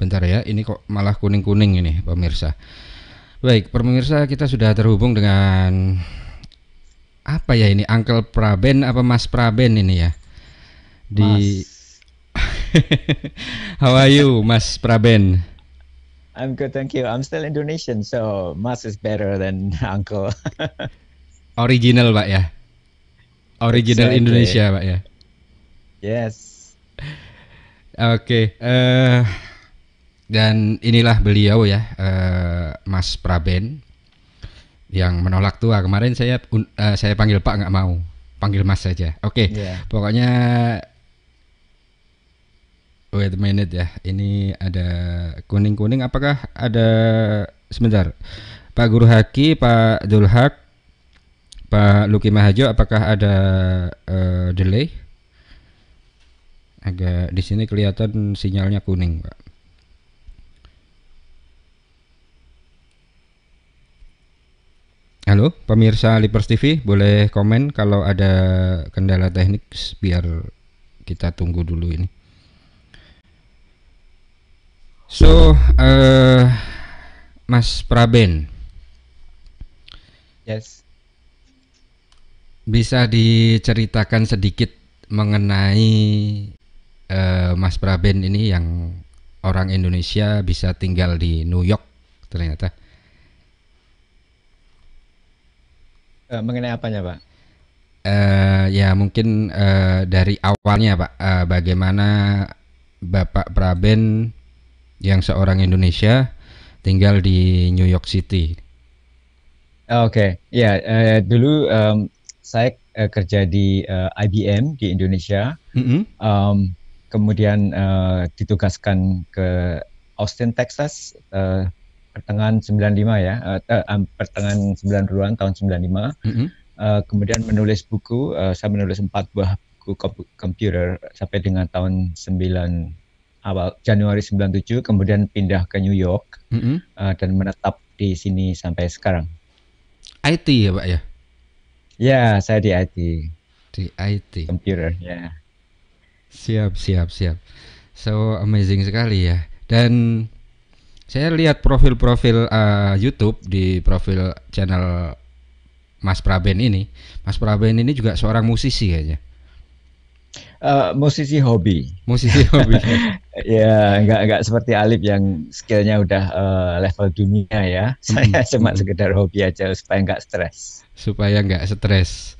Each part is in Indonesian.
Bentar ya, ini kok malah kuning-kuning ini pemirsa. Baik, pemirsa, kita sudah terhubung dengan apa ya ini, Uncle Praben apa Mas Praben ini ya? Di Mas, How are you, Mas Praben? I'm good, thank you. I'm still Indonesian, so Mas is better than Uncle. Original, Pak ya. Original Exactly. Indonesia, Pak ya. Yes. Oke, dan inilah beliau ya, Mas Praben yang menolak tua. Kemarin saya panggil Pak, nggak mau, panggil Mas saja. Oke, Yeah. pokoknya wait a minute ya. Ini ada kuning-kuning. Apakah ada sebentar? Pak Guru Haki, Pak Dulhak, Pak Luki Mahajo, apakah ada delay? Agak di sini kelihatan sinyalnya kuning, Pak. Halo, pemirsa Lipers TV, boleh komen kalau ada kendala teknik biar kita tunggu dulu ini. So, Mas Praben, Yes. bisa diceritakan sedikit mengenai Mas Praben ini yang orang Indonesia bisa tinggal di New York ternyata. Mengenai apanya, Pak? Ya mungkin dari awalnya Pak, bagaimana Bapak Praben yang seorang Indonesia tinggal di New York City. Oke, ya, dulu saya kerja di IBM di Indonesia. Mm-mm. Um, Kemudian ditugaskan ke Austin, Texas, pertengahan 95 ya, pertengahan 90-an, tahun 95. Mm-mm. Kemudian menulis buku, saya menulis 4 buah buku komputer sampai dengan tahun awal Januari 97, kemudian pindah ke New York Mm-mm. dan menetap di sini sampai sekarang. IT ya Pak ya, Ya, saya di IT, di IT. komputer, ya. Siap, siap, siap. So amazing sekali ya. Dan saya lihat profil-profil YouTube di profil channel Mas Praben ini. Mas Praben ini juga seorang musisi kayaknya. Musisi hobi. Musisi hobi. Ya, nggak seperti Alip yang skillnya udah level dunia ya. Mm-mm, Saya cuma mm-mm. sekedar hobi aja supaya nggak stres. Supaya nggak stres.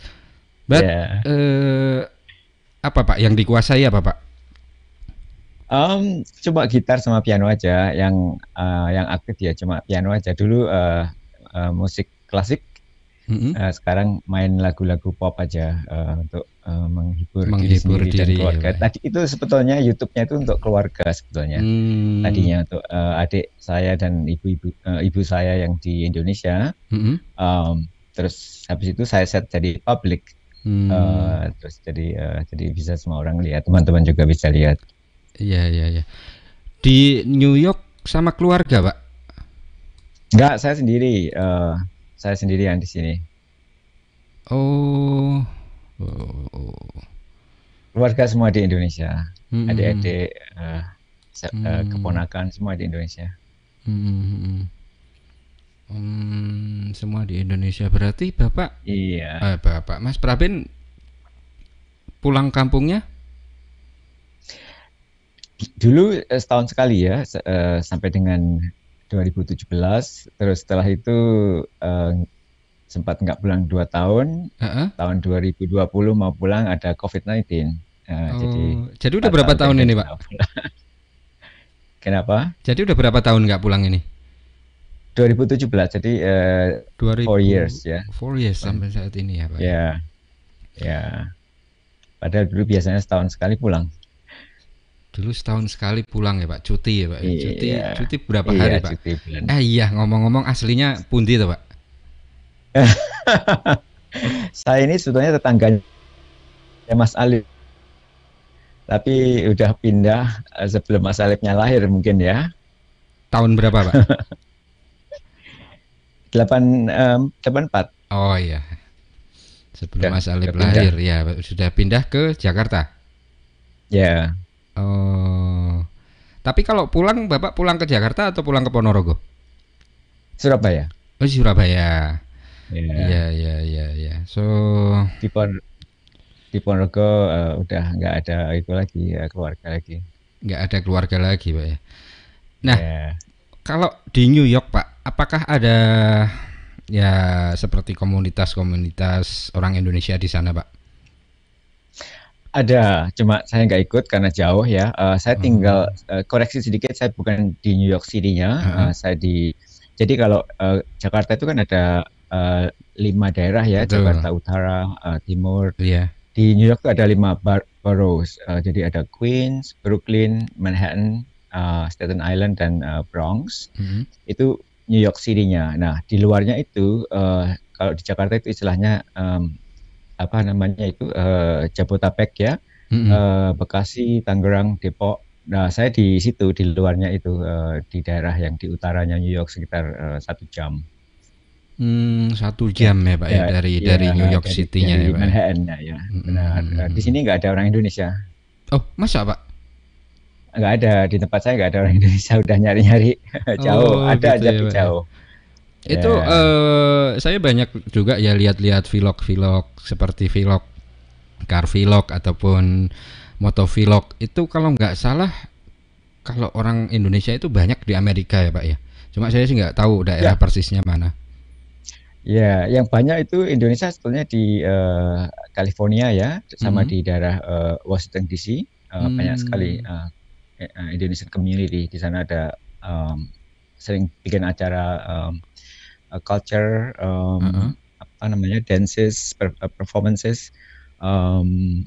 But Ya, apa Pak yang dikuasai apa Pak? Cuma gitar sama piano aja. Yang aktif ya cuma piano aja. Dulu musik klasik, Mm-mm. sekarang main lagu-lagu pop aja untuk menghibur diri Menghibur sendiri dan diri ya keluarga. Pak. Tadi itu sebetulnya YouTube-nya itu untuk keluarga sebetulnya. Hmm. Tadinya untuk adik saya dan ibu saya yang di Indonesia. Mm-mm. Terus habis itu saya set jadi public. Hmm. Terus jadi bisa semua orang lihat, teman-teman juga bisa lihat. Iya, iya, iya. Di New York sama keluarga Pak? Enggak, saya sendirian di sini. Oh. Oh, oh. Keluarga semua di Indonesia, Mm-mm. adik-adik, Hmm. keponakan semua di Indonesia. Hmm. Semua di Indonesia. Berarti Iya. Bapak Mas Praben pulang kampungnya? Dulu setahun sekali ya, sampai dengan 2017. Terus setelah itu eh, sempat nggak pulang 2 tahun. Heeh. Tahun 2020 mau pulang ada COVID-19. Jadi Oh, jadi udah berapa batal deh tahun ini, Pak? rencana pulang. Kenapa? Jadi udah berapa tahun nggak pulang ini? 2017. Jadi 4 years ya. 4 years sampai saat ini ya, Pak ya. Ya, ya. Padahal dulu biasanya setahun sekali pulang. Dulu setahun sekali pulang ya, Pak. Cuti ya, Pak ya. Cuti Iya, cuti berapa iya hari, Pak? cuti bulan. Iya, ngomong-ngomong aslinya pundi tuh, Pak? Saya ini sebetulnya tetangganya Mas Alif, tapi udah pindah sebelum Mas Alifnya lahir mungkin ya. Tahun berapa, Pak? 84 Oh iya, sebelum Mas Alif udah pindah. lahir ya, sudah pindah ke Jakarta. Ya, Oh. Tapi kalau pulang, Bapak pulang ke Jakarta atau pulang ke Ponorogo? Surabaya. Oh, Surabaya. Iya, Ya, iya, iya, iya. So, di Pon di Ponorogo udah nggak ada itu lagi keluarga lagi. nggak ada keluarga lagi, Pak ya. Nah, Ya, kalau di New York, Pak, apakah ada ya seperti komunitas-komunitas orang Indonesia di sana, Pak? ada, cuma saya nggak ikut karena jauh ya. Saya Oh, tinggal koreksi sedikit, saya bukan di New York City-nya, heeh, saya di. Jadi kalau Jakarta itu kan ada 5 daerah ya, betul. Jakarta Utara, Timur. Iya. Di New York tuh ada 5 boroughs. Jadi ada Queens, Brooklyn, Manhattan, Staten Island, dan Bronx. Mhm, Itu New York City-nya. Nah, di luarnya itu kalau di Jakarta itu istilahnya apa namanya itu Jabotabek ya, mhm. Bekasi, Tangerang, Depok. Nah, saya di situ di luarnya itu di daerah yang di utaranya New York sekitar 1 jam. 1 jam Dan ya, Pak ya, ya, dari New ya York City-nya dari ya, Pak ya? Manhattan ya, Mhm, benar. mhm, Di mhm. sini nggak ada orang Indonesia. Oh, masa, Pak? Nggak ada, di tempat saya nggak ada orang Indonesia. Udah nyari-nyari jauh, Oh, ada gitu ya, tapi Pak ya. jauh. Itu Ya, saya banyak juga ya lihat-lihat vlog-vlog seperti vlog car vlog ataupun moto vlog. Itu kalau nggak salah, kalau orang Indonesia itu banyak di Amerika ya, Pak ya. Cuma saya sih nggak tahu daerah ya, persisnya mana. ya. Yang banyak itu Indonesia sebetulnya di California ya, sama Mhm. di daerah Washington DC. Banyak sekali Hmm. Indonesian community di sana. Ada sering bikin acara culture, Heeh. apa namanya, dances, performances,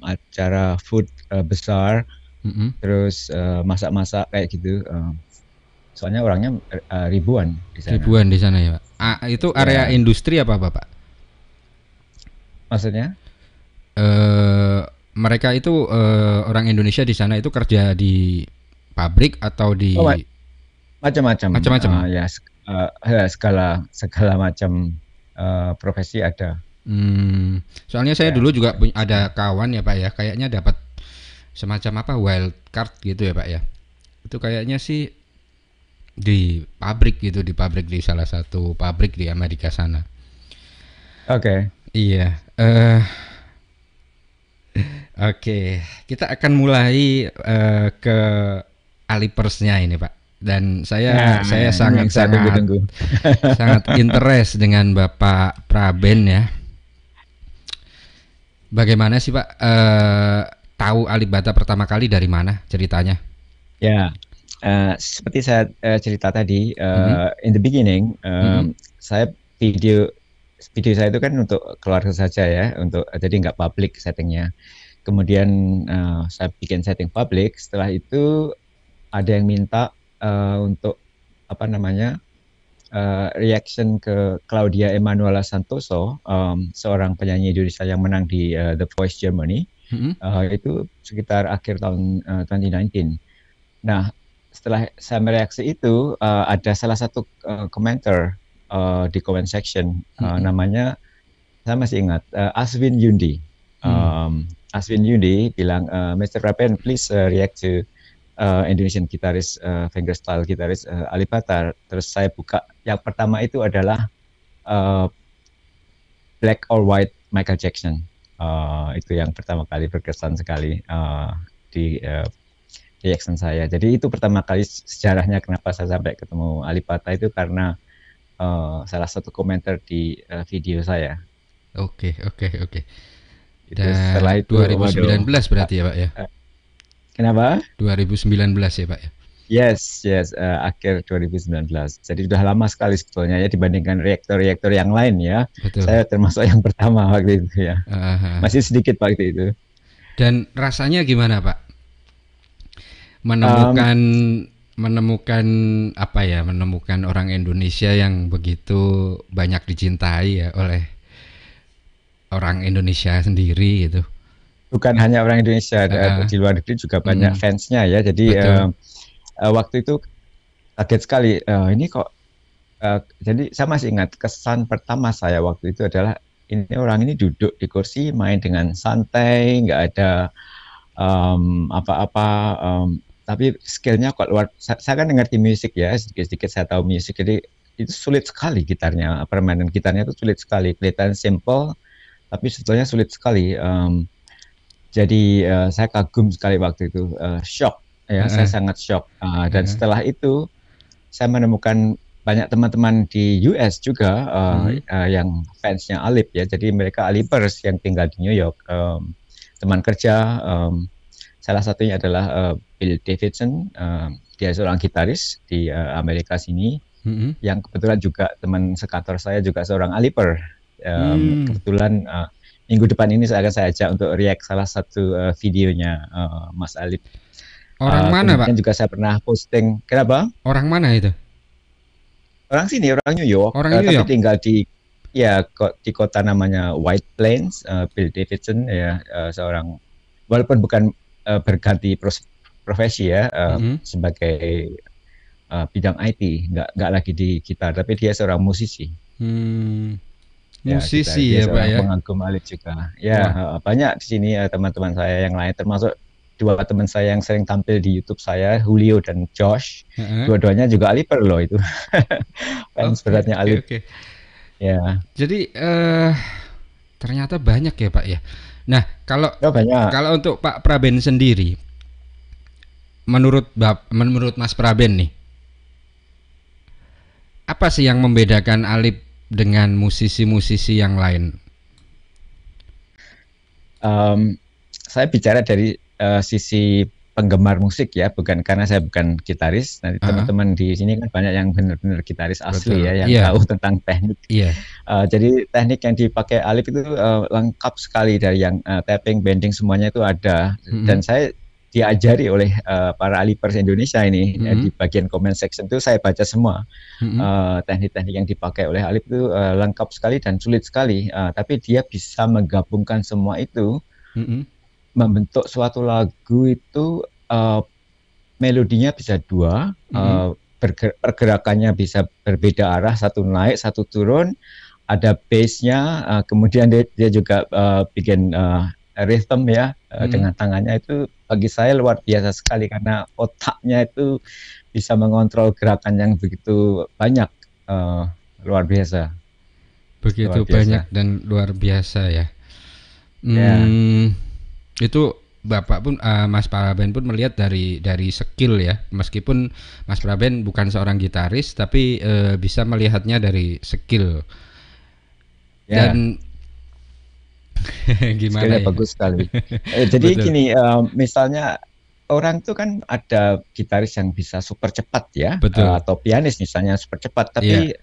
acara food besar, Mhm. terus masak-masak kayak gitu. Soalnya orangnya ribuan di sana. Ribuan di sana ya, Pak. Itu area Ya, industri apa, Bapak? maksudnya eh Mereka itu orang Indonesia di sana itu kerja di pabrik atau oh, di macam-macam. macam-macam, Pak? Ya, ya, segala segala macam profesi ada. Soalnya saya Ya, dulu juga ada kawan ya, Pak ya, kayaknya dapat semacam apa wild card gitu ya, Pak ya. Itu kayaknya sih di pabrik di salah satu pabrik di Amerika sana. oke. Iya. Oke, kita akan mulai ke Alipersnya ini, Pak. Dan saya Nah, ini yang sangat saya sangat tunggu-tunggu. sangat interest dengan Bapak Praben ya. Bagaimana sih, Pak, tahu Alibata pertama kali dari mana ceritanya? Ya, seperti saya cerita tadi, Mhm, in the beginning, mhm, saya video video saya itu kan untuk keluarga saja ya, untuk jadi nggak public settingnya. Kemudian saya bikin setting public. Setelah itu ada yang minta untuk apa namanya, reaction ke Claudia Emanuela Santoso, seorang penyanyi Indonesia yang menang di The Voice Germany. mhm, Itu sekitar akhir tahun 2019. Nah, setelah saya mereaksi itu, ada salah satu komentar di comment section, mhm, namanya saya masih ingat, Aswin Yundi. hmm. Aswin Yundi bilang, Mr. Rapen, please react to Indonesian gitaris, fingerstyle gitaris Ali Batar. Terus saya buka, yang pertama itu adalah uh, Black or White Michael Jackson. Itu yang pertama kali berkesan sekali di reaction saya. Jadi itu pertama kali sejarahnya kenapa saya sampai ketemu Ali Bata itu karena salah satu komentar di video saya. Oke, oke, oke. Itu setelah Dan itu, waduh, 2019 berarti ya, Pak ya? uh, kenapa? 2019 ya, Pak ya? Yes, yes, akhir 2019. Jadi sudah lama sekali sebetulnya ya dibandingkan reaktor-reaktor yang lain ya. Betul. Saya termasuk yang pertama waktu itu ya. Ah, Masih sedikit waktu itu. dan rasanya gimana, Pak? Um, Menemukan menemukan apa ya? Menemukan orang Indonesia yang begitu banyak dicintai ya oleh orang Indonesia sendiri gitu. Bukan hanya orang Indonesia, Ah, di luar negeri juga banyak mm, fansnya ya. Jadi betul. waktu itu kaget sekali. Ini kok, jadi saya masih ingat kesan pertama saya waktu itu adalah ini orang ini duduk di kursi main dengan santai, nggak ada apa-apa, tapi skillnya kok luar. Saya kan ngerti musik ya, sedikit-sedikit saya tahu musik, jadi itu sulit sekali gitarnya, permainan gitarnya itu sulit sekali, kelihatan simple, tapi sebetulnya sulit sekali. Jadi saya kagum sekali waktu itu, shock ya, saya sangat shock. Dan setelah itu saya menemukan banyak teman-teman di US juga yang fansnya Alip ya, jadi mereka Alipers yang tinggal di New York. Teman kerja, salah satunya adalah Bill Davidson, dia seorang gitaris di Amerika sini, yang kebetulan juga teman sekantor saya juga seorang Aliper. Kebetulan minggu depan ini saya ajak untuk react salah satu videonya Mas Alip. Orang mana, Pak? Juga saya pernah posting. Kenapa? Orang mana itu? Orang sini, orang New York. Orang New York. Tapi tinggal di kota namanya White Plains. Bill Davidson ya, seorang, walaupun bukan berganti profesi ya, sebagai bidang IT, nggak lagi di gitar, tapi dia seorang musisi. Musisi ya, Pak ya. Pengagum Alip juga. Ya, banyak di sini teman-teman saya yang lain, termasuk dua teman saya yang sering tampil di YouTube saya, Julio dan Josh. Dua-duanya juga Aliper loh itu. Fans beratnya Alip. Ya. Jadi ternyata banyak ya, Pak ya. Nah, kalau untuk Pak Praben sendiri, menurut Mas Praben nih, apa sih yang membedakan Alip dengan musisi-musisi yang lain? Saya bicara dari sisi penggemar musik ya, bukan karena saya bukan gitaris. Nanti teman-teman di sini kan banyak yang benar-benar gitaris asli. Betul. Ya, yang tahu tentang teknik. Jadi teknik yang dipakai Alip itu lengkap sekali, dari yang tapping, bending, semuanya itu ada. Dan saya diajari oleh para Alipers Indonesia ini, di bagian comment section itu saya baca semua teknik-teknik yang dipakai oleh Alip itu lengkap sekali dan sulit sekali, tapi dia bisa menggabungkan semua itu, membentuk suatu lagu itu. Melodinya bisa dua, pergerakannya bisa berbeda arah, satu naik satu turun, ada bassnya, kemudian dia juga bikin rhythm ya, dengan tangannya. Itu bagi saya luar biasa sekali, karena otaknya itu bisa mengontrol gerakan yang begitu banyak, luar biasa. Begitu banyak dan luar biasa ya. Itu Bapak pun, Mas Praben pun melihat dari skill ya, meskipun Mas Praben bukan seorang gitaris, tapi bisa melihatnya dari skill. Dan gimana ya? Bagus sekali. Jadi gini, misalnya orang tuh kan ada gitaris yang bisa super cepat ya, atau pianis misalnya super cepat, tapi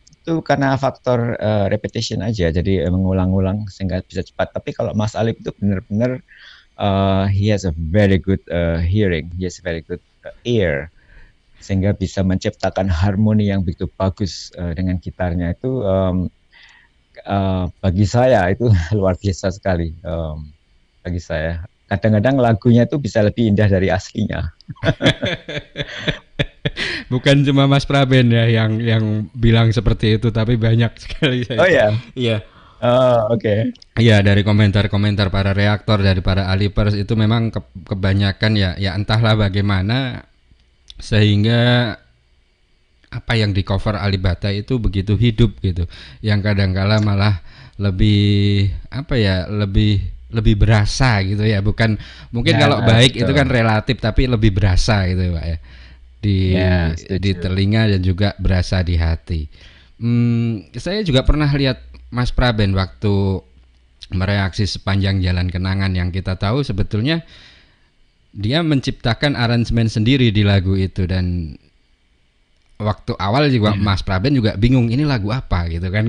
itu karena faktor repetition aja, jadi mengulang-ulang sehingga bisa cepat. Tapi kalau Mas Alip itu benar-benar he has a very good hearing, he has a very good ear, sehingga bisa menciptakan harmoni yang begitu bagus dengan gitarnya. Itu bagi saya itu luar biasa sekali. Bagi saya, kadang-kadang lagunya itu bisa lebih indah dari aslinya. Bukan cuma Mas Praben ya yang bilang seperti itu, tapi banyak sekali. Oh ya? Iya. Oke. Iya, dari komentar-komentar para reaktor, dari para Alipers itu memang kebanyakan ya entahlah bagaimana sehingga apa yang di cover Alip Ba Ta itu begitu hidup gitu, yang kadang-kala malah lebih lebih berasa gitu ya, bukan mungkin kalau baik itu kan relatif, tapi lebih berasa gitu Pak ya, di telinga dan juga berasa di hati. Saya juga pernah lihat Mas Praben waktu mereaksi Sepanjang Jalan Kenangan, yang kita tahu sebetulnya dia menciptakan aransemen sendiri di lagu itu, dan waktu awal juga Mas Praben juga bingung ini lagu apa gitu kan.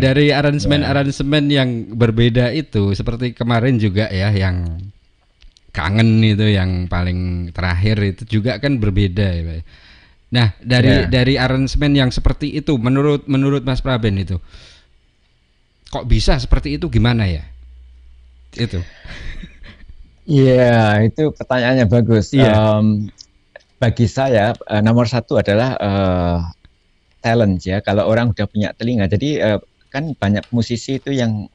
Dari aransemen yang berbeda itu, seperti kemarin juga ya yang Kangen itu yang paling terakhir itu juga kan berbeda ya Pak. Nah, dari aransemen yang seperti itu, menurut Mas Praben itu kok bisa seperti itu, gimana ya? Itu. Iya, itu pertanyaannya bagus. Bagi saya nomor satu adalah talent ya. Kalau orang udah punya telinga, jadi kan banyak musisi itu yang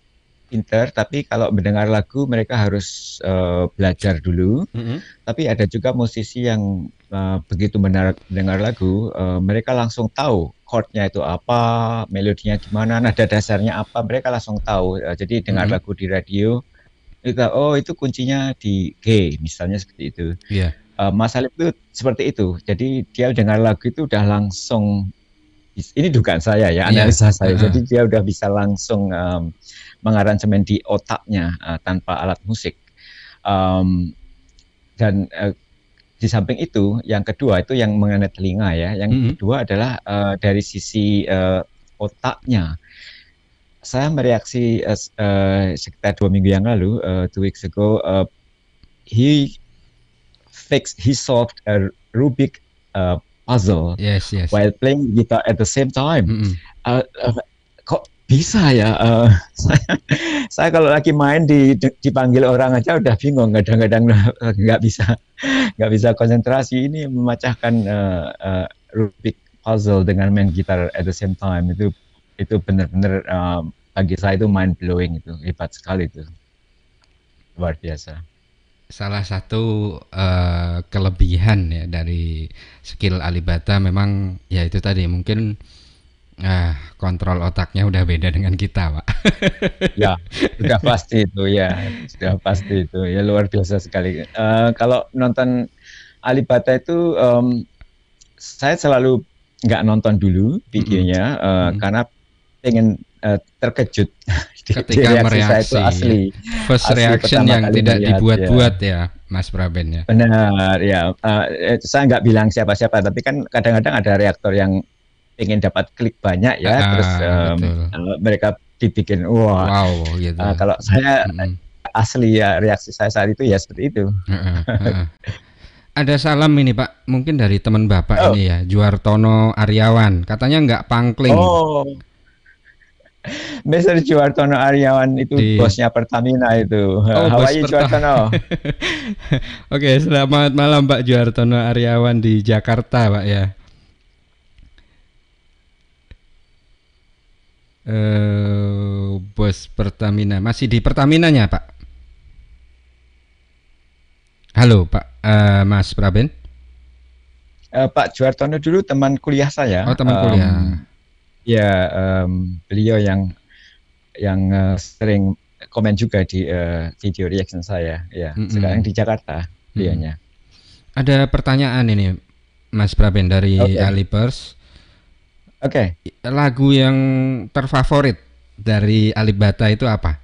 pinter, tapi kalau mendengar lagu mereka harus belajar dulu. Mm-mm. Tapi ada juga musisi yang begitu mendengar lagu, mereka langsung tahu chordnya itu apa, melodinya gimana, nada dasarnya apa, mereka langsung tahu. Jadi dengar Mm-mm. lagu di radio, kita, oh itu kuncinya di G, misalnya seperti itu. Iya. Mas Alif itu seperti itu. Jadi dia dengar lagu itu udah langsung, ini dugaan saya ya, Iya. analisa saya. Heeh. Jadi dia udah bisa langsung mengaransemen di otaknya tanpa alat musik. Um, dan di samping itu, yang kedua itu yang mengenai telinga ya. Yang Mm-mm. kedua adalah dari sisi otaknya. Saya mereaksi sekitar 2 minggu yang lalu, 2 weeks ago, he he solved a Rubik puzzle Yes, yes. while playing guitar at the same time. Mm-mm. Kok bisa ya? Saya, saya kalau lagi main dipanggil orang aja udah bingung, kadang-kadang nggak bisa konsentrasi. Ini memecahkan Rubik puzzle dengan main gitar at the same time itu benar-benar bagi saya itu mind blowing, itu hebat sekali, itu luar biasa. Salah satu kelebihan ya dari skill Alibata memang ya itu tadi mungkin kontrol otaknya udah beda dengan kita, Pak. Ya, sudah pasti itu ya, sudah pasti itu ya, luar biasa sekali. Kalau nonton Alibata itu, saya selalu nggak nonton dulu Mm-mm. videonya, Mm-mm. karena pengen terkejut. Di Ketika reaksi saya itu mereaksi ya. asli, First asli reaction pertama yang kali tidak melihat ya. dibuat-buat ya, Mas Praben ya. Benar ya. Saya nggak bilang siapa-siapa, tapi kan kadang-kadang ada reaktor yang ingin dapat klik banyak ya, terus Betul. mereka dibikin wah. Wow gitu. Kalau saya Mm-mm. asli ya, reaksi saya saat itu ya seperti itu. Heeh, heeh. Ada salam ini Pak, mungkin dari teman Bapak Oh, ini ya, Juartono Aryawan. Katanya nggak pangkling oh, Mr. Juartono Aryawan itu di. bosnya Pertamina itu. Oh, How are bos you, pertama. Juartono? Oke, selamat malam Pak Juartono Aryawan di Jakarta, Pak ya. Bos Pertamina, masih di Pertaminanya, Pak. Halo, Pak. Mas Praben. Pak Juartono dulu teman kuliah Oh, saya. teman kuliah. Ya, beliau yang sering komen juga di video reaction saya. Ya, sekarang Mm-mm. di Jakarta Mm-mm. beliaunya. Ada pertanyaan ini, Mas Praben dari Oke, Alipers. oke. Lagu yang terfavorit dari Alibata itu apa?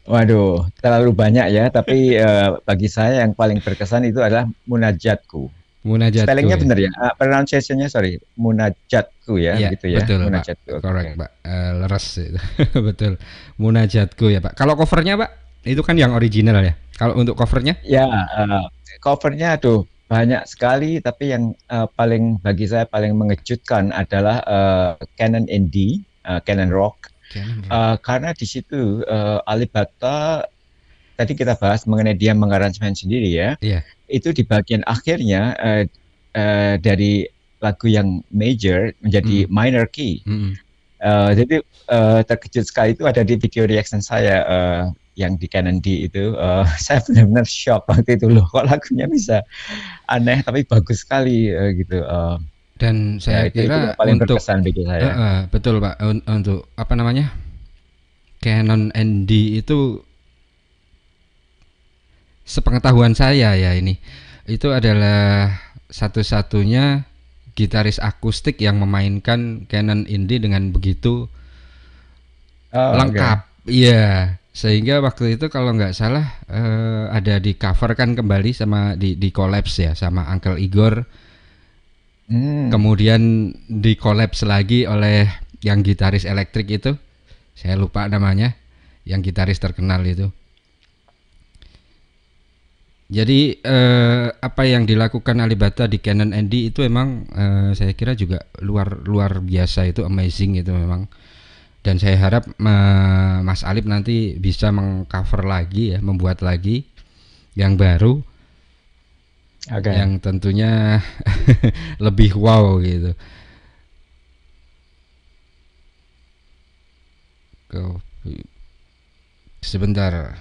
Waduh, terlalu banyak ya. Tapi bagi saya yang paling berkesan itu adalah Munajatku. Munajatku Spellingnya ya. benar ya? Pronunciation-nya sorry, Munajatku ya, Iya, begitu ya, betul Pak. Munajatku. Correct Oke. Pak. Leres itu. Betul. Munajatku ya Pak. Kalau covernya Pak, itu kan yang original ya. Kalau untuk covernya? Ya, covernya aduh banyak sekali, tapi yang paling bagi saya paling mengejutkan adalah Canon Indie, Canon Rock, Canon Rock. karena di situ Alibata tadi kita bahas mengenai dia mengaransemen sendiri ya, Iya. itu di bagian akhirnya dari lagu yang major menjadi Mm, minor key. mm, Jadi terkejut sekali itu ada di video reaction saya yang di Canon D itu. Saya benar-benar shock waktu itu, loh kok lagunya bisa aneh tapi bagus sekali gitu. Dan Ya saya itu yang kira paling untuk berkesan bagi saya. betul Pak, untuk apa namanya? Canon ND itu sepengetahuan saya ya ini. Itu adalah satu-satunya gitaris akustik yang memainkan Canon Indie dengan begitu Oh, oke. lengkap. Iya, sehingga waktu itu kalau nggak salah ada di cover kan kembali sama di collapse ya sama Uncle Igor, Hmm. kemudian di collapse lagi oleh yang gitaris elektrik itu, saya lupa namanya, yang gitaris terkenal itu. Jadi apa yang dilakukan Alibata di Canon ND itu emang saya kira juga luar luar biasa, itu amazing itu memang. Dan saya harap Mas Alip nanti bisa mengcover lagi ya, membuat lagi yang baru, Oke. yang tentunya lebih wow gitu. Kopi. Sebentar,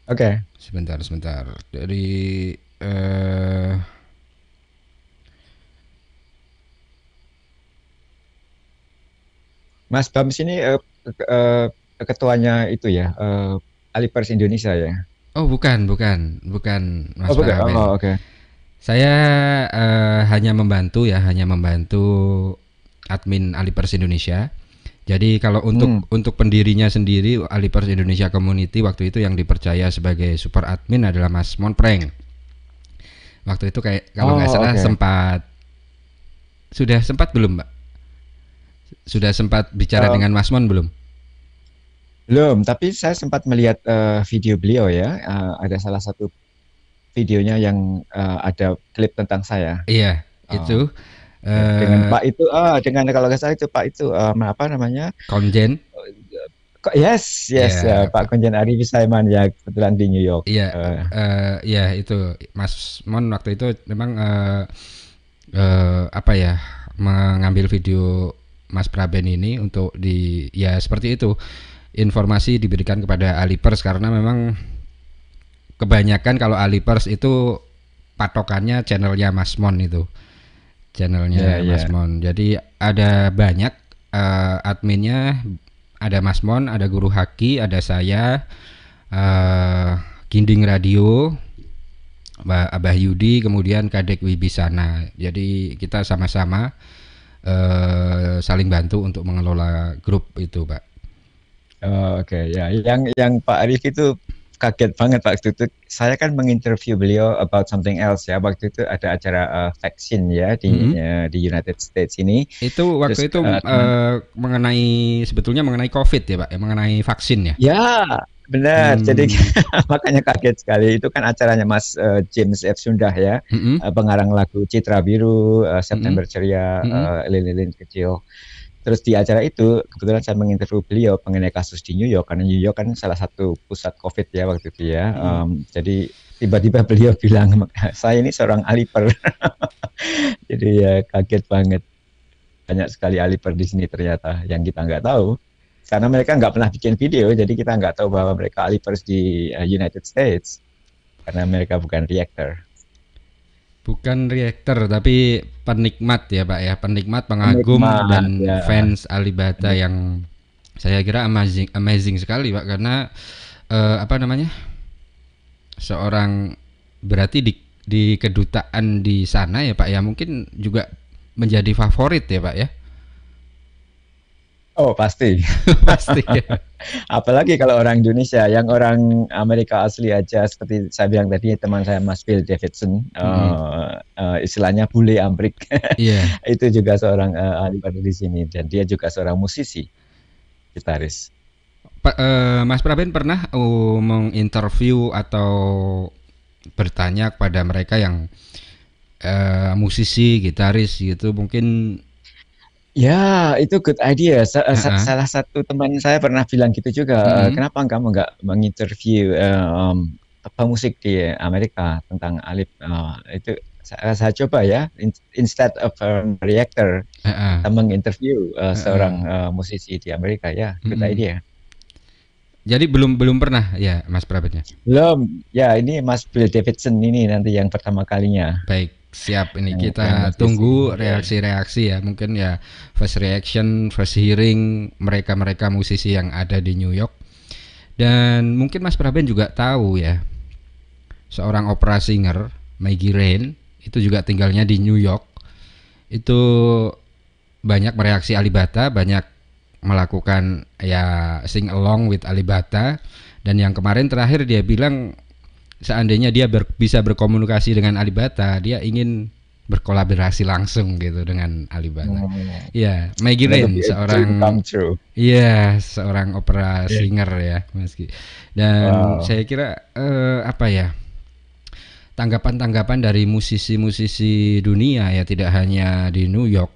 Oke, sebentar. Dari eh Mas Bams ini eh, ketuanya itu ya, Alipers Indonesia ya. oh bukan Oh, Mas bukan. Paraben. Oh, oke. Saya hanya membantu ya, hanya membantu admin Alipers Indonesia. Jadi kalau Hmm. untuk pendirinya sendiri Alipers Indonesia Community waktu itu yang dipercaya sebagai super admin adalah Mas Monpreng. Waktu itu kayak kalau nggak Oh, salah oke. sudah sempat belum, Mbak? Sudah sempat bicara Eh, dengan Mas Mon belum? belum, tapi saya sempat melihat video beliau ya. Ada salah satu videonya yang ada klip tentang saya. Iya, Eh, itu dengan eh Pak itu, dengan kalau nggak salah itu Pak itu apa namanya? Konjen. Kok yes, yes, Iya, Pak Konjen Arifi Saiman ya kebetulan di New York. iya, iya itu Mas Mon waktu itu memang apa ya mengambil video Mas Praben ini untuk di ya seperti itu informasi diberikan kepada Alipers karena memang kebanyakan kalau Alipers itu patokannya channelnya Mas Mon itu Ya, channelnya Mas ya. Mon jadi ada banyak adminnya ada Mas Mon ada Guru Haki ada saya Ginding Radio Abah Yudi kemudian Kadek Wibisana jadi kita sama-sama saling bantu untuk mengelola grup itu Pak. Oh, oke, ya. Yang Pak Arif itu kaget banget waktu itu. Saya kan menginterview beliau about something else ya. Waktu itu ada acara vaksin ya Mm-mm. di United States ini. Itu waktu Terus itu teman, mengenai sebetulnya mengenai COVID ya Pak, ya mengenai vaksin ya. ya benar. Jadi Hmm. makanya kaget sekali. Itu kan acaranya Mas James F. Sundah ya, Mm-mm. pengarang lagu Citra Biru, Mm-mm. September Ceria, Mm-mm. Lilin Kecil. Terus di acara itu kebetulan saya menginterview beliau mengenai kasus di New York karena New York kan salah satu pusat COVID ya waktu itu ya. Mm-mm. Jadi tiba-tiba beliau bilang saya ini seorang Aliper. Jadi ya kaget banget banyak sekali Aliper di sini ternyata yang kita nggak tahu karena mereka nggak pernah bikin video jadi kita nggak tahu bahwa mereka Alipers di United States karena mereka bukan reactor. Bukan reaktor tapi penikmat ya Pak ya, penikmat, pengagum Penikmat dan ya. fans Alibata yang saya kira amazing amazing sekali Pak karena apa namanya? Seorang berarti di kedutaan di sana ya Pak ya mungkin juga menjadi favorit ya Pak ya. Oh pasti. Pasti ya. Apalagi kalau orang Indonesia, yang orang Amerika asli aja seperti saya bilang tadi teman saya Mas Bill Davidson, Mm-mm. istilahnya bule Amrik, Iya. itu juga seorang ahli baru di sini dan dia juga seorang musisi, gitaris. Mas Praben pernah menginterview atau bertanya kepada mereka yang musisi, gitaris gitu mungkin. Ya, itu good idea. Heeh. Salah satu teman saya pernah bilang gitu juga. Mm-mm. Kenapa kamu nggak menginterview pemusik di Amerika tentang Alip? Itu saya coba ya. Instead of a reactor, Heeh. kita menginterview Heeh. seorang musisi di Amerika. Ya, good Mm-mm. idea. Jadi belum belum pernah ya Mas Prabennya. Belum. Ya, ini Mas Bill Davidson ini nanti yang pertama kalinya. Baik, siap ini Yang kita musisi. tunggu Ya. reaksi-reaksi ya. Mungkin ya first reaction, first hearing mereka-mereka musisi yang ada di New York. Dan mungkin Mas Praben juga tahu ya, seorang opera singer, Maggie Rain, itu juga tinggalnya di New York. Itu banyak mereaksi Alibata, banyak melakukan ya sing along with Alibata. Dan yang kemarin terakhir dia bilang seandainya dia bisa berkomunikasi dengan Alibata, dia ingin berkolaborasi langsung gitu dengan Alibata. Hmm. Ya, Maggie That would Rain be a dream seorang come true. iya seorang opera Yeah. singer ya, Mas Ki. Dan Wow. saya kira apa ya? Tanggapan-tanggapan dari musisi-musisi dunia ya tidak hanya di New York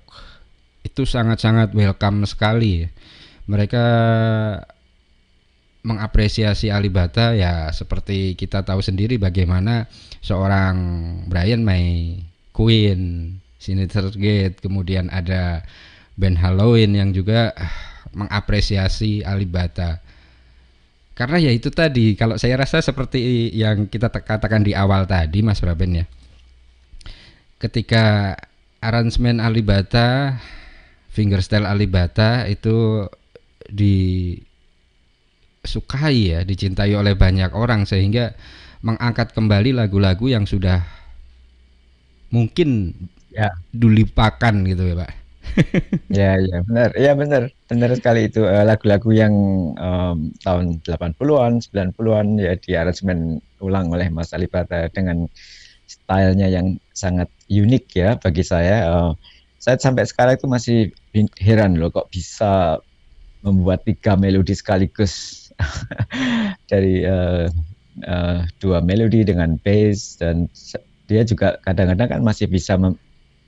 itu sangat-sangat welcome sekali. Mereka mengapresiasi Alibata ya seperti kita tahu sendiri bagaimana seorang Brian May, Queen, Senator Gate, kemudian ada Ben Halloween yang juga mengapresiasi Alibata Karena ya itu tadi, kalau saya rasa seperti yang kita katakan di awal tadi Mas Praben ya. Ketika aransemen Alibata, fingerstyle Alibata itu disukai ya, dicintai oleh banyak orang sehingga mengangkat kembali lagu-lagu yang sudah mungkin Ya, dilupakan gitu ya Pak. ya benar. Ya benar. Benar sekali itu lagu-lagu yang tahun 80-an, 90-an ya diaransemen ulang oleh Mas Alibata dengan stylenya yang sangat unik ya bagi saya. Saya sampai sekarang itu masih heran loh kok bisa membuat 3 melodi sekaligus dari dua melodi dengan bass dan dia juga kadang-kadang kan masih bisa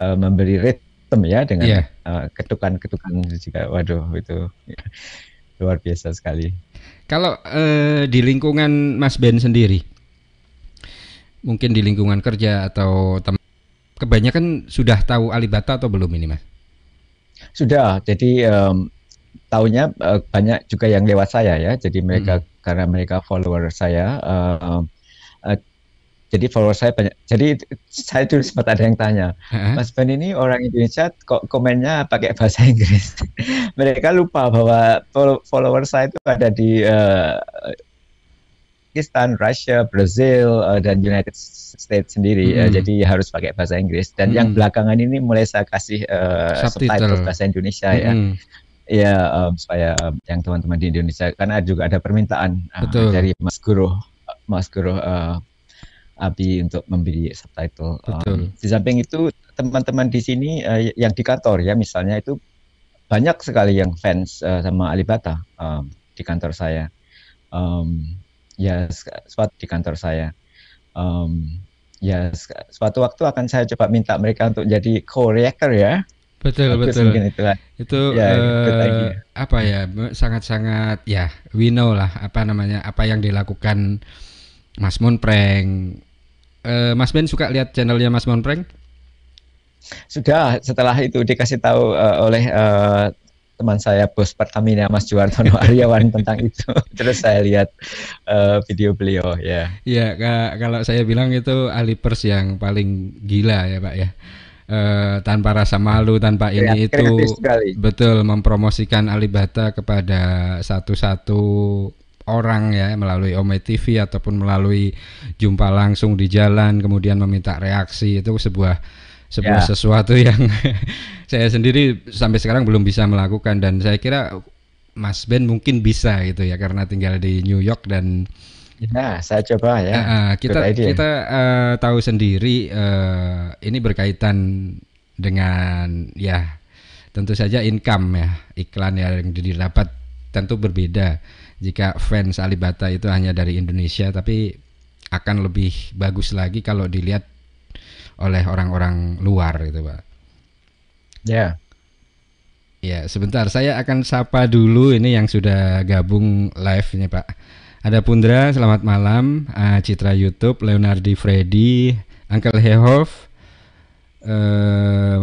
memberi ritme ya dengan Iya. ketukan-ketukan juga. Waduh itu luar biasa sekali. Kalau di lingkungan Mas Ben sendiri, mungkin di lingkungan kerja atau kebanyakan sudah tahu Alibata atau belum ini Mas? Sudah, jadi tahunya banyak juga yang lewat saya ya. Jadi mereka Mm-mm. karena mereka follower saya, uh, jadi follower saya banyak. Jadi saya dulu sempat ada yang tanya, Heeh. Mas Ben ini orang Indonesia kok komennya pakai bahasa Inggris. Mereka lupa bahwa follower saya itu ada di Pakistan, Russia, Brazil, dan United States sendiri. Mm-mm. Jadi harus pakai bahasa Inggris. Dan yang Mm-mm. belakangan ini mulai saya kasih subtitle Subtitle. bahasa Indonesia ya. Mm-mm. Ya, supaya yang teman-teman di Indonesia, karena juga ada permintaan Betul, dari Mas Guru Abi untuk memberi subtitle. betul. Di samping itu, teman-teman di sini yang di kantor ya, misalnya itu banyak sekali yang fans sama Alibata di kantor saya. Um, ya, suatu di kantor saya. Ya, suatu waktu akan saya coba minta mereka untuk jadi co-reactor ya. Betul, Bagus betul. mungkin itu. Itu Ya, good idea. apa ya? Sangat-sangat ya, we know lah apa namanya, apa yang dilakukan Mas Monpreng. Mas Ben suka lihat channelnya Mas Monpreng? Sudah setelah itu dikasih tahu oleh teman saya bos Pertamina Mas Juwartono Aryawan tentang itu. Terus saya lihat video beliau ya. Iya, kalau saya bilang itu Alipers yang paling gila ya Pak ya. Tanpa rasa malu, tanpa ini Kreatif itu, sekali. betul mempromosikan Alibata kepada satu-satu orang ya, melalui Ome TV ataupun melalui jumpa langsung di jalan kemudian meminta reaksi. Itu sebuah Ya, sesuatu yang saya sendiri sampai sekarang belum bisa melakukan, dan saya kira Mas Ben mungkin bisa gitu ya karena tinggal di New York. Dan ya saya coba ya. Good kita idea. kita tahu sendiri, ini berkaitan dengan ya tentu saja income ya, iklan yang didapat tentu berbeda jika fans Alibata itu hanya dari Indonesia, tapi akan lebih bagus lagi kalau dilihat oleh orang-orang luar gitu Pak. Ya, Ya, sebentar saya akan sapa dulu ini yang sudah gabung live nya Pak. Ada Pundra, selamat malam. Citra YouTube, Leonardi Freddy, Uncle Hehov,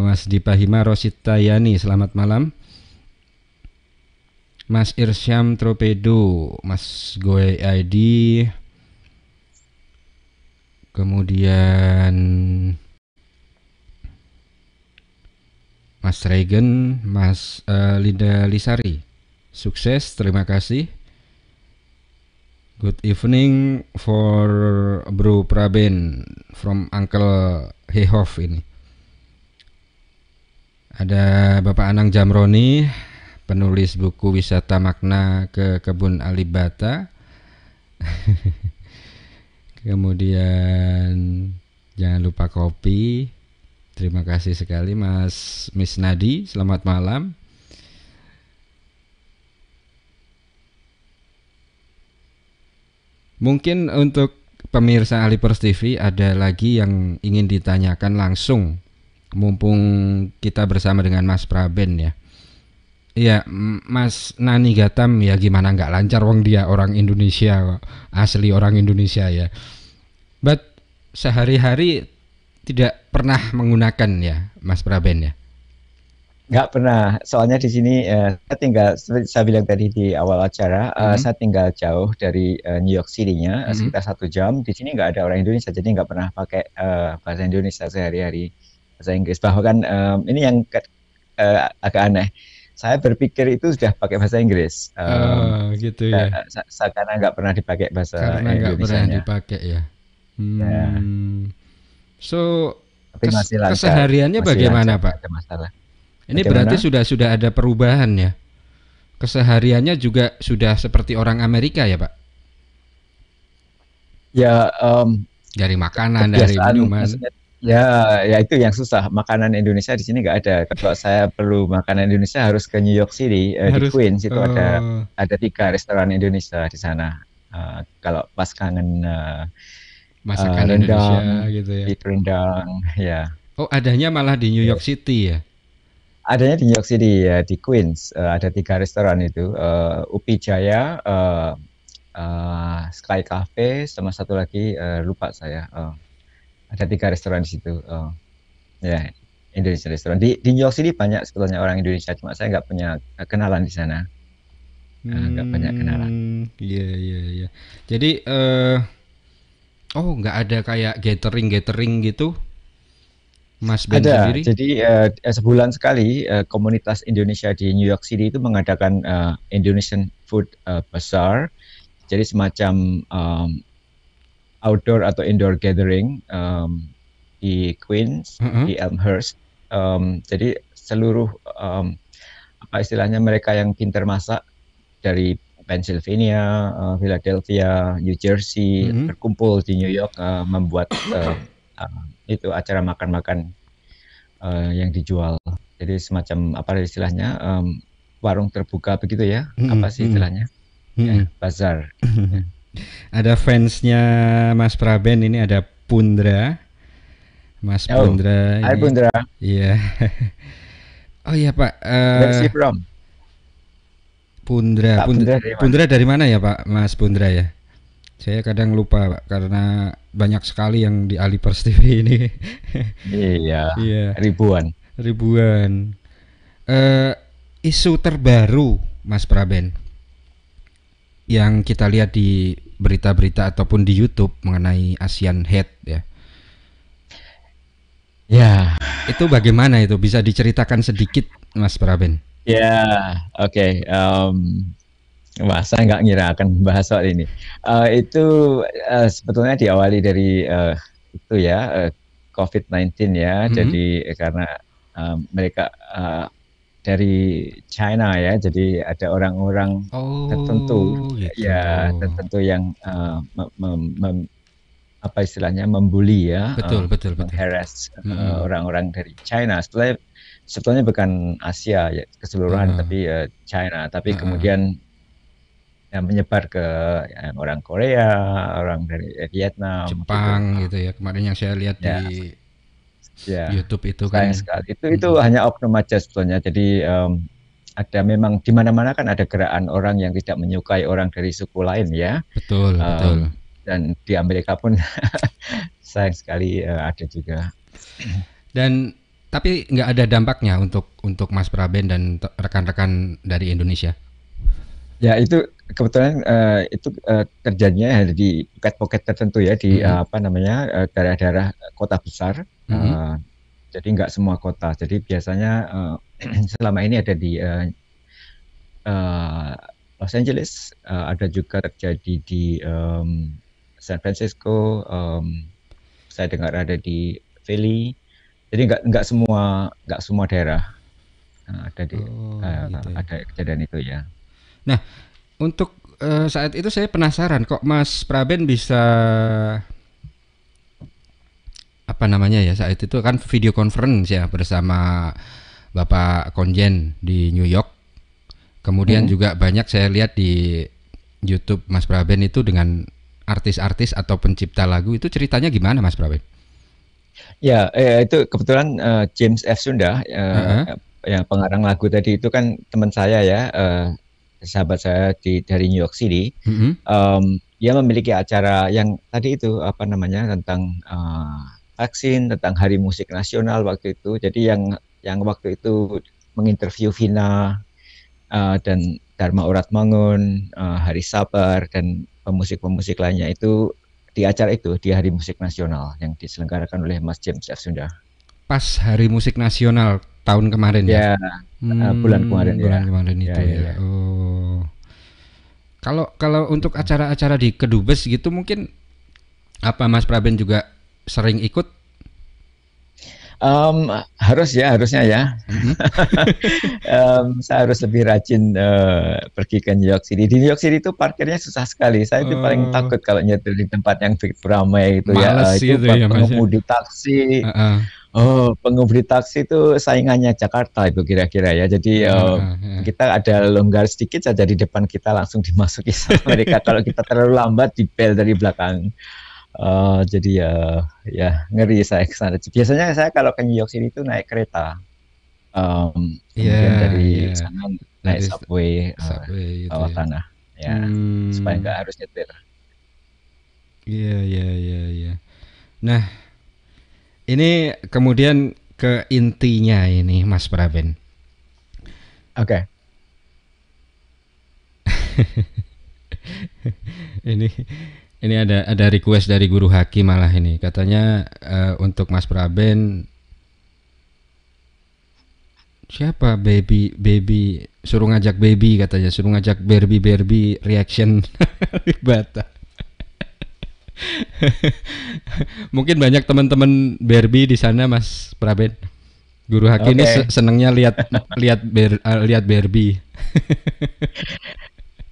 Mas Dipa Hima, Rosita Yani, selamat malam. Mas Irsyam Tropedo, Mas Goe ID, kemudian Mas Regen, Mas Linda Lisari. Sukses, terima kasih. Good evening for Bro Praben from Uncle Hehov ini. Ada Bapak Anang Jamroni, penulis buku Wisata Makna ke Kebun Alibata. Kemudian jangan lupa kopi. Terima kasih sekali Mas Miss Nadi, selamat malam. Mungkin untuk pemirsa Alipers TV ada lagi yang ingin ditanyakan langsung, mumpung kita bersama dengan Mas Praben ya. Iya, Mas Nani Gatam ya, gimana nggak lancar wong dia orang Indonesia kok, asli orang Indonesia ya. But sehari-hari tidak pernah menggunakan ya Mas Praben ya. Nggak pernah, soalnya di sini saya tinggal, seperti saya bilang tadi di awal acara, Mm-mm, saya tinggal jauh dari New York City-nya, mm-mm. sekitar 1 jam. Di sini nggak ada orang Indonesia, jadi nggak pernah pakai bahasa Indonesia sehari-hari, bahasa Inggris. Bahkan ini yang agak aneh. Saya berpikir itu sudah pakai bahasa Inggris, Oh, gitu ya. karena nggak pernah dipakai bahasa Karena nggak pernah Indonesianya. dipakai ya. Ya, Hmm. So, tapi masih kesehariannya lancar, bagaimana, nggak Pak? ada masalah. Ini berarti Bagaimana? sudah ada perubahan ya. Kesehariannya juga sudah seperti orang Amerika ya, Pak? Ya, Dari makanan, dari kebiasaan, minuman. maksudnya ya, ya itu yang susah. Makanan Indonesia di sini nggak ada. Kalau saya perlu makanan Indonesia harus ke New York City, di Harus Queens itu eh, ada 3 restoran Indonesia di sana. Kalau pas kangen masakan Indonesia rendang, gitu ya. beef rendang, ya. Oh, adanya malah di New York City ya. Adanya di New York City ya, di Queens. Ada 3 restoran itu, Upi Jaya, Sky Cafe, sama satu lagi lupa saya. Ada 3 restoran di situ. Ya, Indonesia restoran. Di New York City banyak sebetulnya orang Indonesia, cuma saya nggak punya kenalan di sana. Nggak banyak kenalan. Iya iya iya. Jadi oh nggak ada kayak gathering gitu, Mas Ben Ada, sendiri? jadi sebulan sekali komunitas Indonesia di New York City itu mengadakan Indonesian Food Bazaar. Jadi semacam outdoor atau indoor gathering di Queens, Heeh. di Elmhurst. Jadi seluruh apa istilahnya mereka yang pintar masak dari Pennsylvania, Philadelphia, New Jersey Mm-mm. berkumpul di New York membuat itu acara makan-makan yang dijual. Jadi semacam apa istilahnya warung terbuka begitu ya? Mm-mm. Apa sih Mm-mm. istilahnya? Mm-mm. Ya, bazar. Ya. Ada fansnya Mas Praben ini ada Pundra, Mas Oh, Pundra Hai ini. Bundra, Iya. Oh iya Pak, where is he from? Pundra, Pak Pundra, Bundra dari mana? Pundra dari mana ya Pak, Mas Pundra ya? Saya kadang lupa Pak karena banyak sekali yang di Alipers TV ini. Iya, Iya, ribuan. ribuan. Eh, isu terbaru Mas Praben yang kita lihat di berita-berita ataupun di YouTube mengenai Asian Hate ya. Ya, Itu bagaimana itu? Bisa diceritakan sedikit Mas Praben? ya, oke. Wah, saya nggak ngira akan bahas soal ini. Itu sebetulnya diawali dari itu ya, COVID-19 ya. Mm-mm. Jadi karena mereka dari China ya, jadi ada orang-orang tertentu Oh, gitu. ya, tertentu yang apa istilahnya membuli ya, Betul, betul, betul. mengheras Mm-mm. orang-orang dari China. Sebetulnya bukan Asia ya keseluruhan, Heeh, tapi China. Tapi heeh. kemudian yang menyebar ke orang Korea, orang dari Vietnam gitu. Jepang gitu ya. Kemarin yang saya lihat Ya, di ya, YouTube itu sayang kan. sekali. Itu Mm-mm. hanya oknum aja sebetulnya. Jadi ada memang di mana-mana kan ada gerakan orang yang tidak menyukai orang dari suku lain ya. Betul, betul. Dan di Amerika pun sayang sekali ada juga. Dan tapi nggak ada dampaknya untuk Mas Praben dan rekan-rekan dari Indonesia. Ya itu kebetulan itu terjadinya ada di poket-poket tertentu ya di Mm-mm. apa namanya daerah-daerah kota besar. Mm-mm. Jadi nggak semua kota. Jadi biasanya selama ini ada di uh, Los Angeles, ada juga terjadi di San Francisco. Saya dengar ada di Philly. Jadi nggak semua daerah ada di Oh, gitu ya. ada kejadian itu ya. Nah, untuk saat itu saya penasaran kok Mas Praben bisa apa namanya ya saat itu kan video conference ya bersama Bapak Konjen di New York. Kemudian Hmm. juga banyak saya lihat di YouTube Mas Praben itu dengan artis-artis atau pencipta lagu itu ceritanya gimana Mas Praben? Ya, itu kebetulan James F. Sunda, Heeh. yang pengarang lagu tadi itu kan teman saya ya, sahabat saya dari New York City. Mm-mm. Dia memiliki acara yang tadi itu apa namanya tentang vaksin, tentang Hari Musik Nasional waktu itu. Jadi yang waktu itu menginterview Vina dan Dharma Oratmangun, Haris Sabar dan pemusik-pemusik lainnya itu di acara itu di Hari Musik Nasional yang diselenggarakan oleh Mas James F. Sunda. Pas Hari Musik Nasional tahun kemarin ya? Bulan kemarin bulan kemarin itu ya. Oh. Kalau untuk acara-acara di Kedubes gitu mungkin apa Mas Praben juga sering ikut? Harusnya ya. Saya harus lebih rajin pergi ke New York City. Di New York City itu parkirnya susah sekali. Saya itu paling takut kalau nyetir di tempat yang ramai itu ya. Itu pengemudi taksi. Pengemudi taksi itu saingannya Jakarta itu kira-kira ya. Jadi kita ada longgar sedikit saja di depan kita langsung dimasuki sama mereka. Kalau kita terlalu lambat dibel dari belakang. Jadi ya ngeri saya ke sana. Biasanya saya kalau ke New York City itu naik kereta. Kemudian dari sana naik subway bawah tanah ya supaya nggak harus nyetir. Iya. Nah, ini kemudian ke intinya ini Mas Praben. Oke. Ini ada request dari Guru Haki malah ini. Katanya untuk Mas Praben siapa baby suruh ngajak baby katanya, suruh ngajak Barbie reaction Bata. Mungkin banyak teman-teman Barbie di sana Mas Praben. Guru Haki ini senangnya lihat Barbie.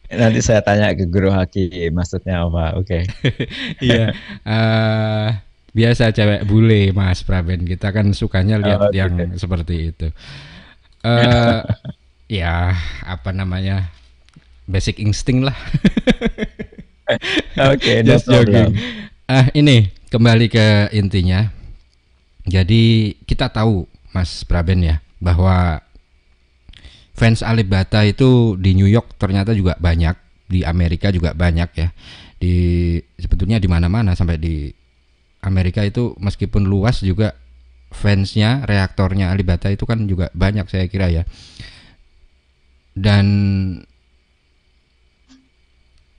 Nanti saya tanya ke Guru Haki maksudnya apa. Oke. Iya. Biasa cewek bule Mas Praben. Kita kan sukanya lihat yang seperti itu. Ya apa namanya, basic instinct lah. Oke, just joking. Ini kembali ke intinya. Jadi kita tahu Mas Praben ya bahwa fans Alip Ba Ta itu di New York ternyata juga banyak, di Amerika juga banyak ya. Sebetulnya di mana-mana, sampai di Amerika itu meskipun luas juga fansnya, reaktornya Alip Ba Ta itu kan juga banyak saya kira ya. Dan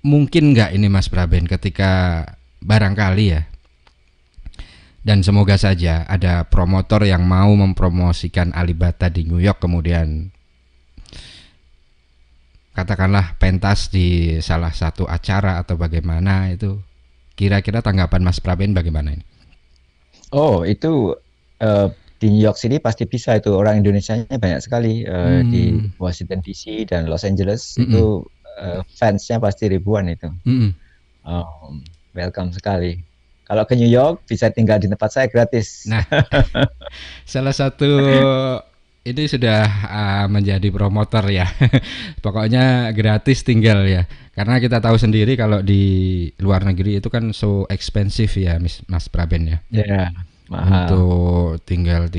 mungkin nggak ini Mas Praben ketika barangkali ya, dan semoga saja ada promotor yang mau mempromosikan Alip Ba Ta di New York, kemudian katakanlah pentas di salah satu acara atau bagaimana, itu kira-kira tanggapan Mas Praben bagaimana ini? Itu di New York City pasti bisa, itu orang Indonesianya banyak sekali. Di Washington DC dan Los Angeles itu fansnya pasti ribuan itu. Welcome sekali. Kalau ke New York bisa tinggal di tempat saya gratis. Nah, salah satu ini sudah menjadi promotor ya. Pokoknya gratis tinggal ya. Karena kita tahu sendiri kalau di luar negeri itu kan so expensive ya Mas Praben ya. Ya, mahal. Untuk tinggal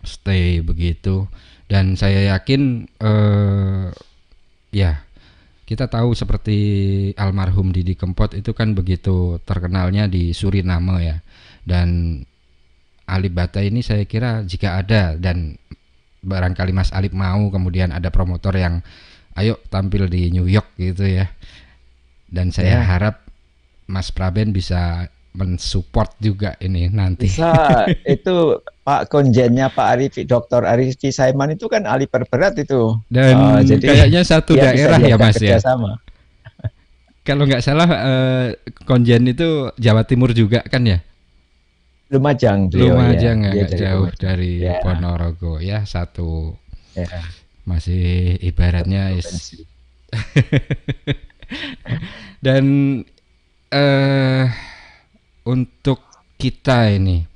stay begitu. Dan saya yakin ya kita tahu seperti almarhum Didi Kempot itu kan begitu terkenalnya di Suriname ya. Dan Alip Ba Ta ini saya kira jika ada dan barangkali Mas Alip mau, kemudian ada promotor yang ayo tampil di New York gitu ya. Dan saya harap Mas Praben bisa mensupport juga ini nanti. Bisa, itu Pak Konjennya Pak Arifi, Dr. Arifi Saiman itu kan ahli perberat itu. Dan jadi kayaknya satu daerah ya Mas ya. Sama. Kalau nggak salah Konjen itu Jawa Timur juga kan ya? Lumajang nggak jauh dari Ponorogo ya, satu. Masih ibaratnya dan untuk kita ini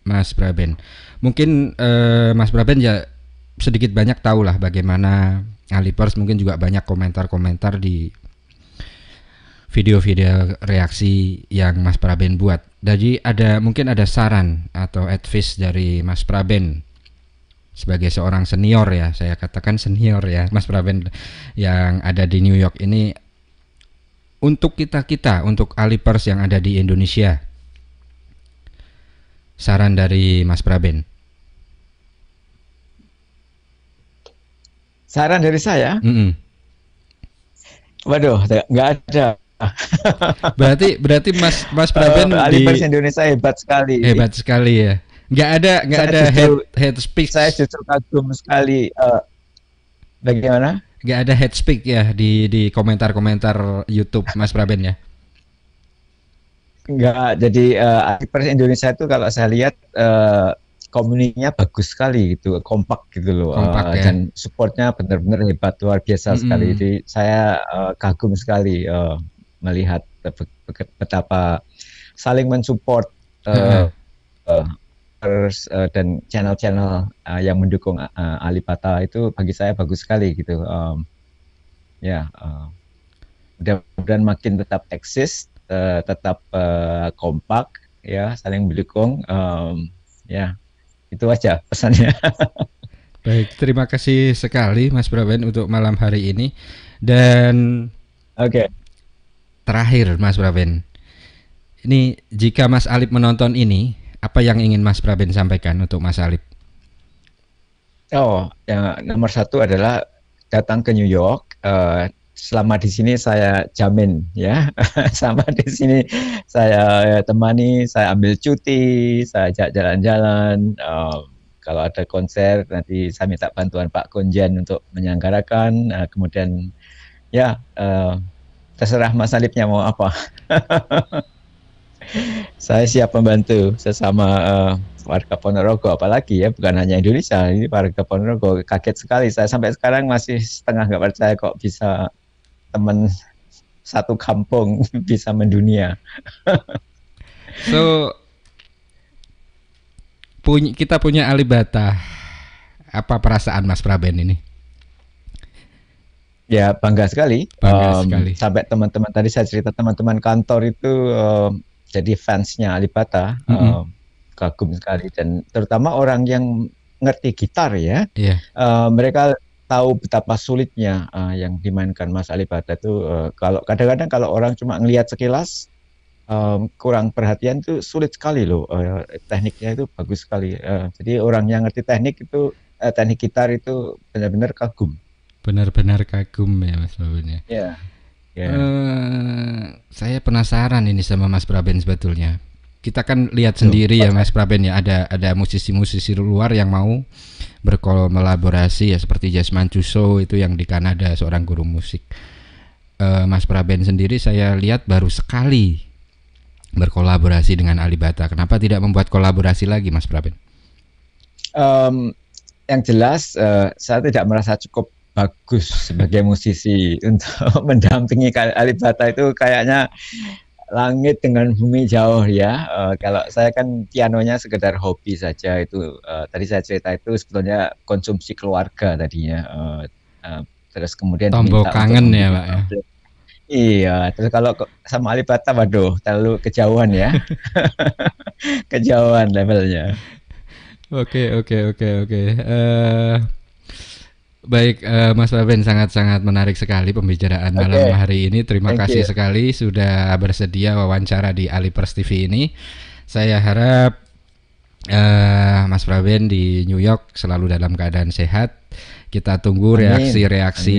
Mas Praben, mungkin Mas Praben ya sedikit banyak tahu lah bagaimana Alipers, mungkin juga banyak komentar-komentar di video-video reaksi yang Mas Praben buat. Jadi mungkin ada saran atau advice dari Mas Praben sebagai seorang senior ya, saya katakan senior ya Mas Praben yang ada di New York ini, untuk kita untuk Alipers yang ada di Indonesia. Saran dari Mas Praben. Saran dari saya, Mm-mm. waduh, nggak ada. Berarti Mas Mas Praben Ali Pers Indonesia hebat sekali. hebat sekali ya. Nggak Saya ada justru head saya speech, justru kagum sekali. Bagaimana? nggak ada head speech ya di komentar-komentar YouTube Mas Praben ya. Enggak, jadi Pers Indonesia itu kalau saya lihat komuninya bagus sekali gitu, kompak gitu loh, Kompak ya. dan supportnya benar-benar hebat, luar biasa sekali. Mm-mm. Jadi saya kagum sekali melihat betapa saling mensupport Heeh. uh, dan channel-channel yang mendukung Alipata itu bagi saya bagus sekali gitu. Ya, mudah-mudahan makin tetap eksis, tetap kompak, ya, saling mendukung. Ya, itu aja pesannya. Baik, terima kasih sekali Mas Praben untuk malam hari ini. Dan Oke. terakhir Mas Praben, ini jika Mas Alip menonton ini, apa yang ingin Mas Praben sampaikan untuk Mas Alip? Oh, yang nomor satu adalah datang ke New York. Selama di sini saya jamin, ya, sama di sini saya temani, saya ambil cuti, saya ajak jalan-jalan. Kalau ada konser nanti saya minta bantuan Pak Konjen untuk menyelenggarakan. Kemudian ya, terserah Mas Alipnya mau apa. Saya siap membantu sesama warga Ponorogo, apalagi ya, bukan hanya Indonesia, ini warga Ponorogo. Kaget sekali, saya sampai sekarang masih setengah nggak percaya kok bisa teman satu kampung bisa mendunia. So, kita punya Alibata. Apa perasaan Mas Praben ini? Ya, bangga sekali. Bangga sekali. Sampai teman-teman tadi saya cerita, teman-teman kantor itu jadi fansnya Alibata, kagum sekali, dan terutama orang yang ngerti gitar ya. Iya. Mereka tahu betapa sulitnya yang dimainkan Mas Alibata itu. Kalau kadang-kadang kalau orang cuma ngelihat sekilas, kurang perhatian, itu sulit sekali loh. Tekniknya itu bagus sekali. Jadi orang yang ngerti teknik itu, teknik gitar itu benar-benar kagum. Benar-benar kagum ya Mas Praben ya. Ya. Saya penasaran ini sama Mas Praben sebetulnya. Kita kan lihat sendiri ya Mas Praben ya, ada musisi-musisi luar yang mau berkolaborasi ya, seperti Jasmine Cuso itu yang di Kanada, seorang guru musik. Mas Praben sendiri saya lihat baru sekali berkolaborasi dengan Alibata. Kenapa tidak membuat kolaborasi lagi Mas Praben? Yang jelas saya tidak merasa cukup bagus sebagai musisi untuk mendampingi Alibata. Itu kayaknya langit dengan bumi jauh ya. Kalau saya kan pianonya sekedar hobi saja. Itu tadi saya cerita itu sebetulnya konsumsi keluarga tadinya. Terus kemudian tombol kangen ya Pak ya. Iya, terus kalau sama Alibata, waduh, terlalu kejauhan ya. Kejauhan levelnya. Oke. Baik, Mas Praben, sangat-sangat menarik sekali pembicaraan malam hari ini. Terima kasih sekali sudah bersedia wawancara di Alipers TV ini. Saya harap Mas Praben di New York selalu dalam keadaan sehat. Kita tunggu reaksi-reaksi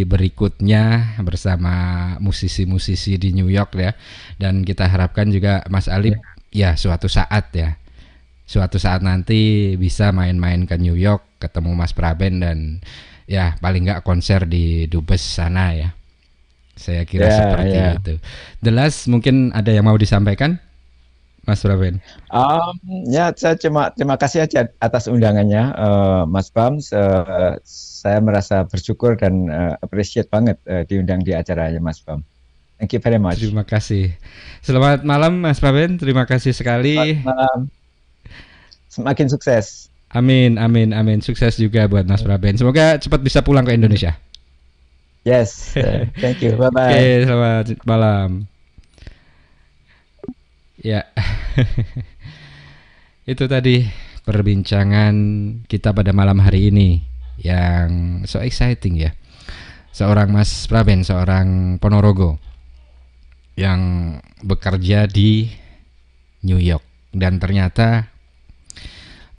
berikutnya bersama musisi-musisi di New York ya. Dan kita harapkan juga Mas Alip ya suatu saat nanti bisa main-main ke New York, ketemu Mas Praben, dan ya paling nggak konser di Dubes sana ya. Saya kira seperti itu. The last, mungkin ada yang mau disampaikan Mas Praben? Ya, saya terima kasih aja atas undangannya, Mas Bam. Saya merasa bersyukur dan appreciate banget diundang di acaranya Mas Bam. Thank you very much. Terima kasih. Selamat malam Mas Praben, terima kasih sekali. Selamat malam. Semakin sukses. Amin. Sukses juga buat Mas Praben. Semoga cepat bisa pulang ke Indonesia. Yes, thank you. Bye-bye. Oke, selamat malam. Ya, itu tadi perbincangan kita pada malam hari ini yang so exciting ya. Seorang Mas Praben, seorang Ponorogo yang bekerja di New York, dan ternyata